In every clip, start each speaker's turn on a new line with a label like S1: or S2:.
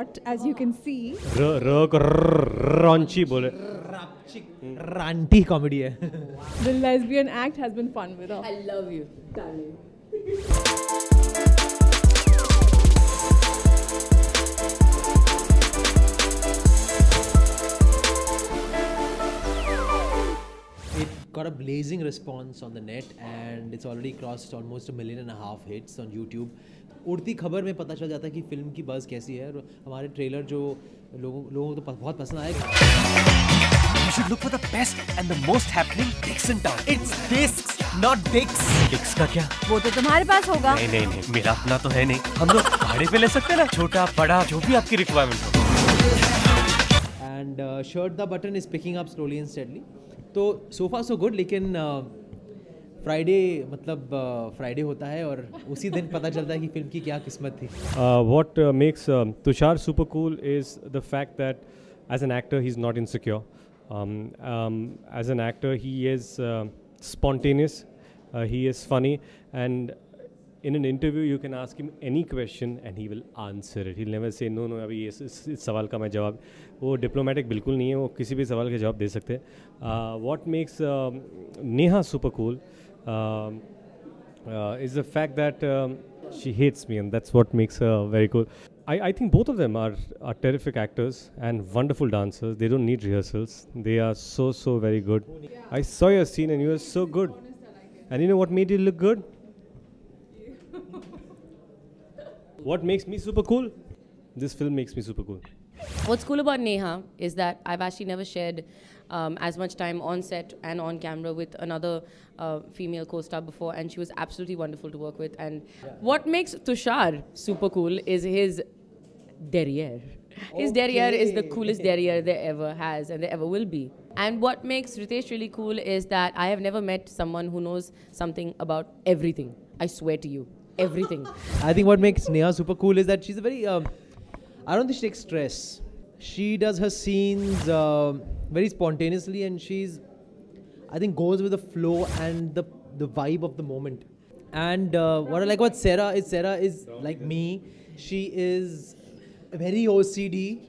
S1: hot, as you can see.
S2: Raunchy बोले
S3: ranty comedy है.
S1: The lesbian act has been fun with her.
S4: I love you, darling.
S3: It got a blazing response on the net and it's already crossed almost 1.5 million hits on YouTube. उड़ती खबर में पता चल जाता है कि film की बज़ कैसी है और हमारे ट्रेलर जो लोगों को तो बहुत पसंद आएगा.
S5: You should look for the best and the most happening dicks in town. It's discs, not dicks. Dicks का क्या?
S4: वो तो तुम्हारे पास होगा.
S5: नहीं, मेरा अपना तो है नहीं. हम लोग भाड़े पे ले सकते हैं ना, छोटा बड़ा जो भी आपकी रिक्वायरमेंट हो.
S3: And Shirt the Button is picking up slowly and steadily. तो so far so good, लेकिन फ्राइडे होता है और उसी दिन पता चलता है कि फिल्म की क्या किस्मत थी.
S2: What makes Tushar super cool is the fact that as an actor he's not insecure. As an actor he is spontaneous, he is funny, and in an interview you can ask him any question and he will answer it. He'll never say no अभी इस सवाल का मैं जवाब. वो diplomatic बिल्कुल नहीं है, वो किसी भी सवाल के जवाब दे सकते हैं. What makes Neha super cool is the fact that she hates me, and that's what makes her very cool. I think both of them are terrific actors and wonderful dancers. They don't need rehearsals. They are so very good. I saw your scene and you were so good. And you know what made you look good? What makes me super cool? This film makes me super cool.
S4: What's cool about Neha is that I've actually never shared as much time on set and on camera with another female co-star before, and she was absolutely wonderful to work with. And what makes Tushar super cool is his derriere. His derriere is the coolest derriere there ever has and there ever will be. And what makes Ritesh really cool is that I have never met someone who knows something about everything. I swear to you, everything.
S3: I think what makes Neha super cool is that she's a very I don't think she takes stress. She does her scenes very spontaneously, and I think goes with the flow and the vibe of the moment. And what I like about Sarah is like me. She is very OCD,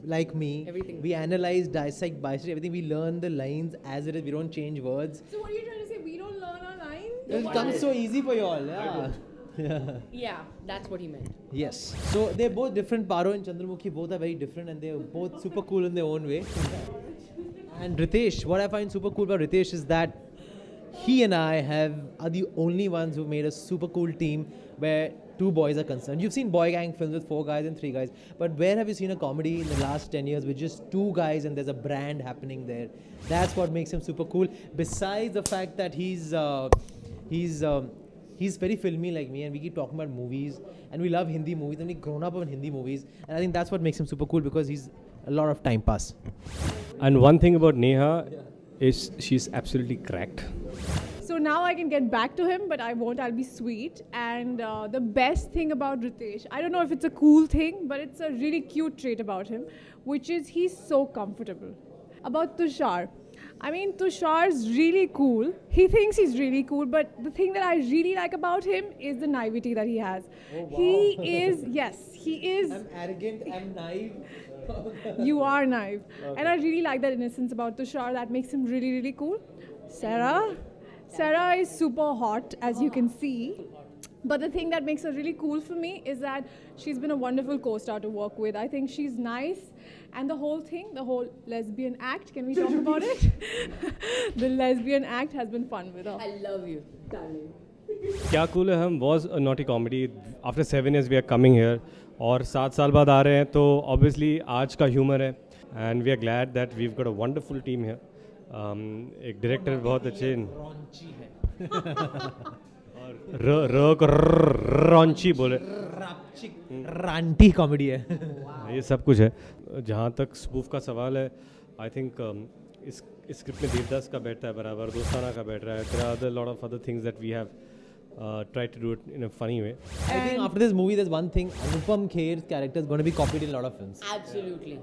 S3: like me.
S4: Everything.
S3: We analyze, dissect, bisect everything. We learn the lines as it is. We don't change words.
S1: So what are you trying to say? We don't learn our lines?
S3: It comes so easy for you all. Yeah.
S4: Yeah, that's what he meant.
S3: Yes. So they're both different. Paro and Chandramukhi both are very different, and they're both super cool in their own way. And Ritesh, what I find super cool about Ritesh is that he and I are the only ones who made a super cool team where two boys are concerned. You've seen boy gang films with 4 guys and 3 guys, but where have you seen a comedy in the last 10 years with just 2 guys and there's a brand happening there? That's what makes him super cool. Besides the fact that he's very filmy like me, and we keep talking about movies, and we love Hindi movies, and we've grown up on Hindi movies, and I think that's what makes him super cool, because he's a lot of time pass.
S2: And one thing about Neha is she's absolutely cracked.
S1: So now I can get back to him, but I won't. I'll be sweet. And the best thing about Ritesh, I don't know if it's a cool thing, but it's a really cute trait about him, which is he's so comfortable. About Tushar, I mean, Tushar's really cool. He thinks he's really cool, but the thing that I really like about him is the naivety that he has.
S3: Oh, wow.
S1: He is, yes, he is.
S3: I'm arrogant, I'm naive.
S1: You are naive.
S3: Okay.
S1: And I really like that innocence about Tushar. That makes him really, really cool. Sarah is super hot, as you can see. But the thing that makes her really cool for me is that she's been a wonderful co-star to work with. I think she's nice. And the whole thing, the whole lesbian act, can we talk about it? The lesbian act has been fun with her.
S4: I love you, darling.
S2: क्या cool है, हम was a naughty comedy. After 7 years we are coming here. और 7 साल बाद आ रहे हैं, तो obviously आज का humor है. And we are glad that we've got a wonderful team here. एक director बहुत अच्छे. रॉन्ची बोले
S3: ranty comedy है.
S2: ये सब कुछ है. जहाँ तक स्पूफ का सवाल है, आई थिंक इस स्क्रिप्ट में देवदास का बैठता है बराबर, दोस्ताना का बैठ रहा है. There are a lot of other things that we have tried to do it in a funny way.
S3: I think after this movie, there's one thing: Anupam Kher's character is going to be copied in a lot of films.
S4: Absolutely.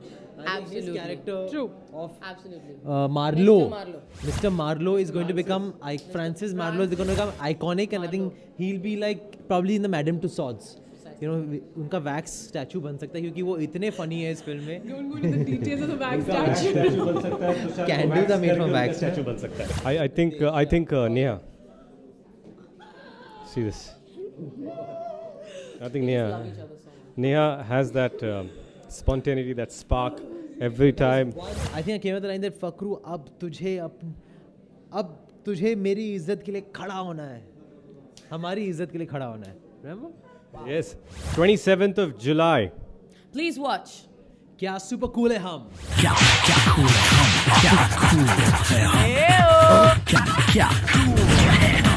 S3: His character
S1: True.
S3: of
S4: Absolutely.
S3: Marlowe.
S4: Mr.
S3: Mr. Marlowe is going to become Francis Marlowe is going to become iconic, and I think he'll be like probably in the Madame Tussauds. you know, उनका wax statue बन सकता है क्योंकि वो इतने funny है इस film में.
S1: Don't go into the details of the wax statue.
S3: Candles are made from wax.
S2: I think Neha. See this. I think Neha has that spontaneity, that spark every time.
S3: I think I came with the line that Fakru अब तुझे मेरी इज्जत के लिए खड़ा होना है. हमारी इज्जत के लिए खड़ा होना है. Remember?
S2: Yes. 27th of July.
S4: Please watch.
S3: क्या सुपर कूल है हम.
S5: क्या cool है हम. क्या cool है हम.